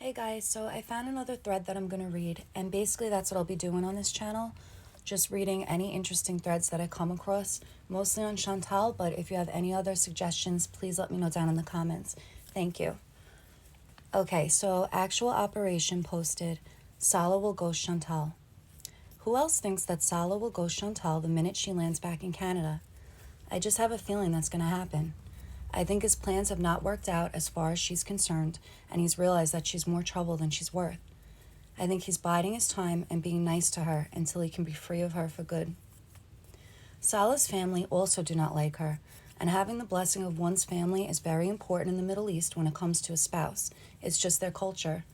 Hey guys, so I found another thread that I'm going to read, and basically that's what I'll be doing on this channel. Just reading any interesting threads that I come across, mostly on Chantal, but if you have any other suggestions, please let me know down in the comments. Thank you. Okay, so Actual Operation posted, Sala will ghost Chantal. Who else thinks that Sala will ghost Chantal the minute she lands back in Canada? I just have a feeling that's going to happen. I think his plans have not worked out as far as she's concerned, and he's realized that she's more trouble than she's worth. I think he's biding his time and being nice to her until he can be free of her for good. Salah's family also do not like her, and having the blessing of one's family is very important in the Middle East when it comes to a spouse. It's just their culture.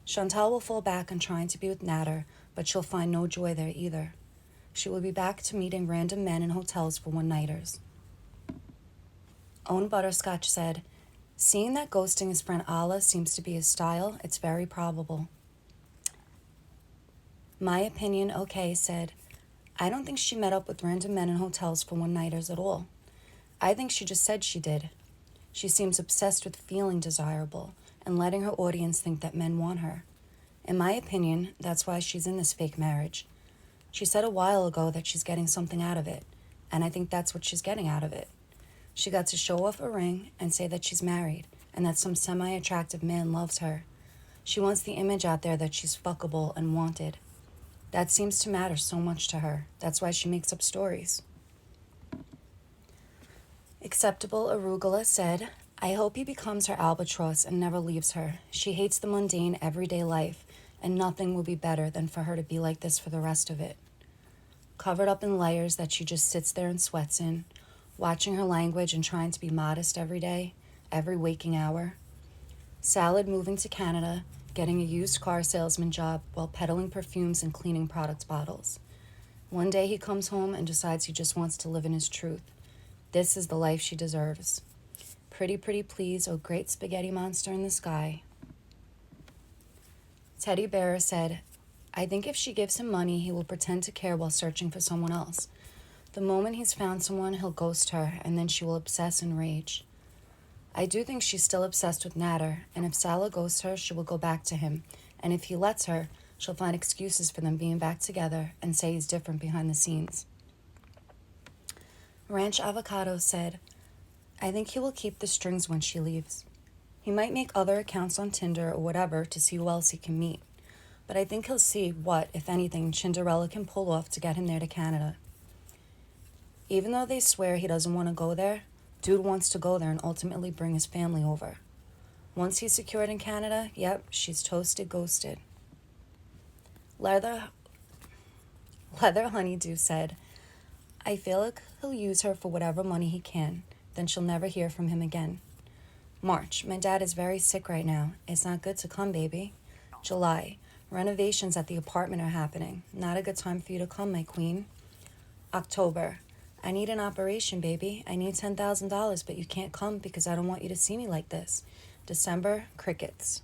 Chantal will fall back on trying to be with Nader, but she'll find no joy there either. She will be back to meeting random men in hotels for one-nighters. Own Butterscotch said, seeing that ghosting his friend Allah seems to be his style, it's very probable. My Opinion Okay said, I don't think she met up with random men in hotels for one-nighters at all. I think she just said she did. She seems obsessed with feeling desirable and letting her audience think that men want her. In my opinion, that's why she's in this fake marriage. She said a while ago that she's getting something out of it, and I think that's what she's getting out of it. She got to show off a ring and say that she's married and that some semi-attractive man loves her. She wants the image out there that she's fuckable and wanted. That seems to matter so much to her. That's why she makes up stories. Acceptable Arugula said, I hope he becomes her albatross and never leaves her. She hates the mundane, everyday life, and nothing will be better than for her to be like this for the rest of it. Covered up in layers that she just sits there and sweats in, watching her language and trying to be modest every day, every waking hour. Salad moving to Canada, getting a used car salesman job while peddling perfumes and cleaning product bottles. One day he comes home and decides he just wants to live in his truth. This is the life she deserves. Pretty, pretty please, oh great spaghetti monster in the sky. Teddy Bearer said, I think if she gives him money, he will pretend to care while searching for someone else. The moment he's found someone, he'll ghost her, and then she will obsess and rage. I do think she's still obsessed with Nader, and if Salah ghosts her, she will go back to him, and if he lets her, she'll find excuses for them being back together and say he's different behind the scenes. Ranch Avocado said, I think he will keep the strings when she leaves. He might make other accounts on Tinder or whatever to see who else he can meet, but I think he'll see what, if anything, Cinderella can pull off to get him there to Canada. Even though they swear he doesn't want to go there, dude wants to go there and ultimately bring his family over. Once he's secured in Canada, yep, she's toasted, ghosted. Leather Honeydew said, I feel like he'll use her for whatever money he can, then she'll never hear from him again. March, my dad is very sick right now. It's not good to come, baby. July, renovations at the apartment are happening. Not a good time for you to come, my queen. October, I need an operation, baby. I need $10,000, but you can't come because I don't want you to see me like this. December, crickets.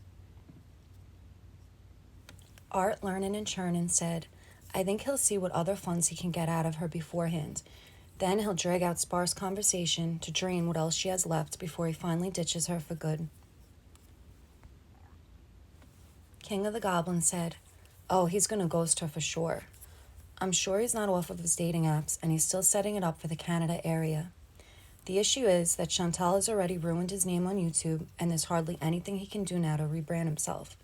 Art Learnin' and Churnin' said, I think he'll see what other funds he can get out of her beforehand. Then he'll drag out sparse conversation to drain what else she has left before he finally ditches her for good. King of the Goblins said, oh, he's gonna ghost her for sure. I'm sure he's not off of his dating apps and he's still setting it up for the Canada area. The issue is that Chantal has already ruined his name on YouTube and there's hardly anything he can do now to rebrand himself.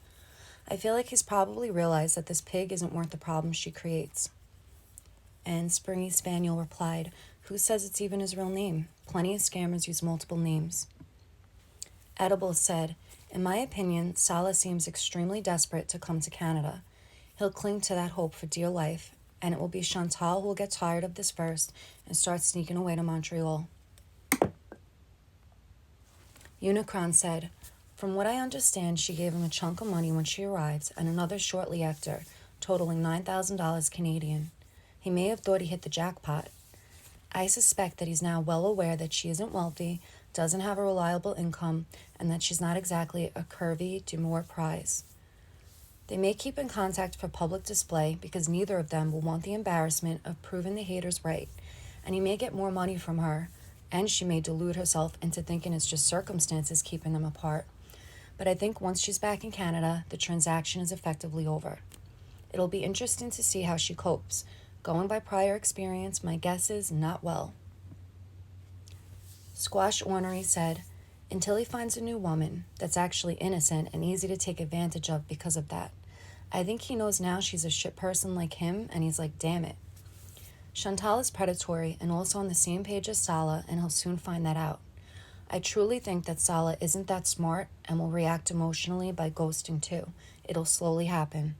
I feel like he's probably realized that this pig isn't worth the problems she creates. And Springy Spaniel replied, who says it's even his real name? Plenty of scammers use multiple names. Edible said, in my opinion, Salah seems extremely desperate to come to Canada. He'll cling to that hope for dear life, and it will be Chantal who will get tired of this first and start sneaking away to Montreal. Unicron said, from what I understand, she gave him a chunk of money when she arrived and another shortly after, totaling $9,000 Canadian. He may have thought he hit the jackpot. I suspect that he's now well aware that she isn't wealthy, doesn't have a reliable income, and that she's not exactly a curvy, demure prize. They may keep in contact for public display because neither of them will want the embarrassment of proving the haters right, and he may get more money from her, and she may delude herself into thinking it's just circumstances keeping them apart. But I think once she's back in Canada, the transaction is effectively over. It'll be interesting to see how she copes. Going by prior experience, my guess is not well. Squash Ornery said, until he finds a new woman that's actually innocent and easy to take advantage of because of that. I think he knows now she's a shit person like him, and he's like, damn it. Chantal is predatory and also on the same page as Sala, and he'll soon find that out. I truly think that Sala isn't that smart and will react emotionally by ghosting too. It'll slowly happen.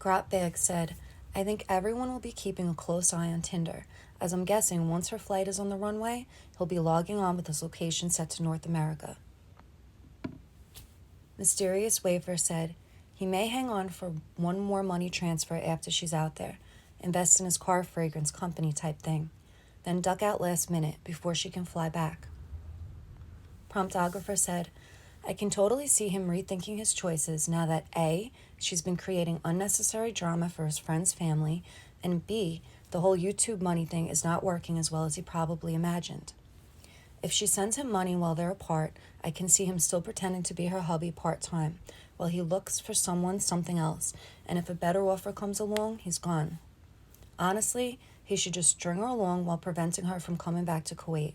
Grotbag said, I think everyone will be keeping a close eye on Tinder, as I'm guessing once her flight is on the runway, he'll be logging on with his location set to North America. Mysterious Wafer said, he may hang on for one more money transfer after she's out there, invest in his car fragrance company type thing, then duck out last minute before she can fly back. Promptographer said, I can totally see him rethinking his choices now that A, she's been creating unnecessary drama for his friend's family, and B, the whole YouTube money thing is not working as well as he probably imagined. If she sends him money while they're apart, I can see him still pretending to be her hubby part-time, while he looks for something else, and if a better offer comes along, he's gone. Honestly, he should just string her along while preventing her from coming back to Kuwait.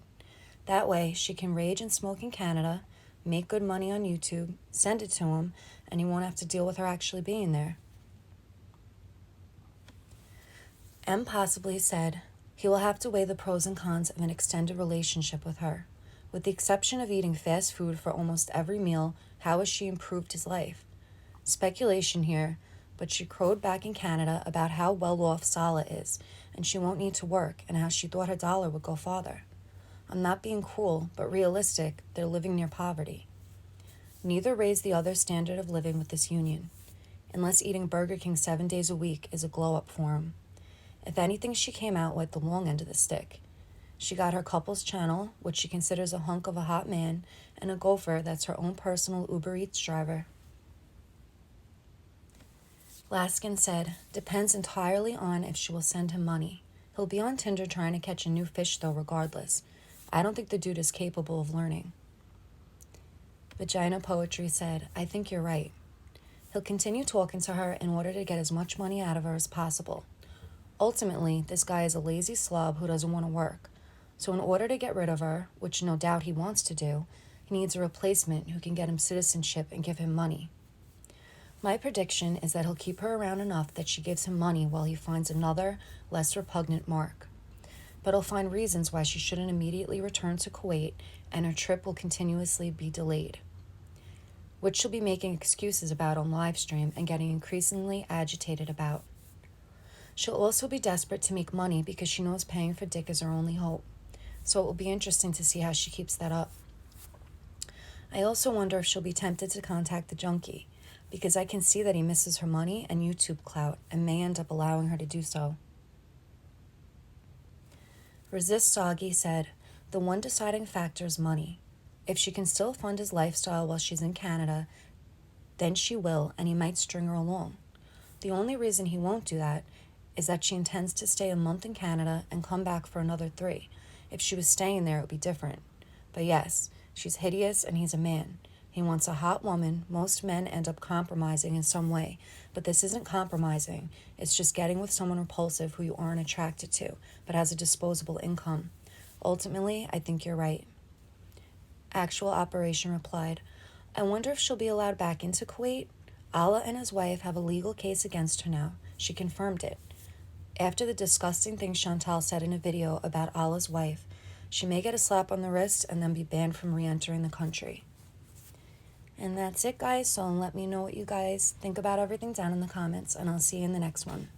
That way, she can rage and smoke in Canada, make good money on YouTube, send it to him, and he won't have to deal with her actually being there. M possibly said, he will have to weigh the pros and cons of an extended relationship with her. With the exception of eating fast food for almost every meal, how has she improved his life? Speculation here, but she crowed back in Canada about how well off Sala is, and she won't need to work, and how she thought her dollar would go farther. I'm not being cruel, but realistic, they're living near poverty. Neither raised the other's standard of living with this union, unless eating Burger King 7 days a week is a glow-up for him. If anything, she came out with the long end of the stick. She got her couple's channel, which she considers a hunk of a hot man, and a gopher that's her own personal Uber Eats driver. Laskin said, depends entirely on if she will send him money. He'll be on Tinder trying to catch a new fish though regardless. I don't think the dude is capable of learning. Vagina Poetry said, I think you're right. He'll continue talking to her in order to get as much money out of her as possible. Ultimately, this guy is a lazy slob who doesn't want to work. So in order to get rid of her, which no doubt he wants to do, he needs a replacement who can get him citizenship and give him money. My prediction is that he'll keep her around enough that she gives him money while he finds another, less repugnant mark. But he'll find reasons why she shouldn't immediately return to Kuwait, and her trip will continuously be delayed, which she'll be making excuses about on live stream and getting increasingly agitated about. She'll also be desperate to make money because she knows paying for dick is her only hope, so it will be interesting to see how she keeps that up. I also wonder if she'll be tempted to contact the junkie, because I can see that he misses her money and YouTube clout and may end up allowing her to do so. Resist Soggy said, the one deciding factor is money. If she can still fund his lifestyle while she's in Canada, then she will, and he might string her along. The only reason he won't do that is that she intends to stay a month in Canada and come back for another 3. If she was staying there, it would be different. But yes, she's hideous and he's a man. He wants a hot woman. Most men end up compromising in some way, but this isn't compromising. It's just getting with someone repulsive who you aren't attracted to, but has a disposable income. Ultimately, I think you're right. Actual Operation replied, I wonder if she'll be allowed back into Kuwait. Allah and his wife have a legal case against her now. She confirmed it. After the disgusting thing Chantal said in a video about Allah's wife, she may get a slap on the wrist and then be banned from re-entering the country. And that's it, guys. So let me know what you guys think about everything down in the comments, and I'll see you in the next one.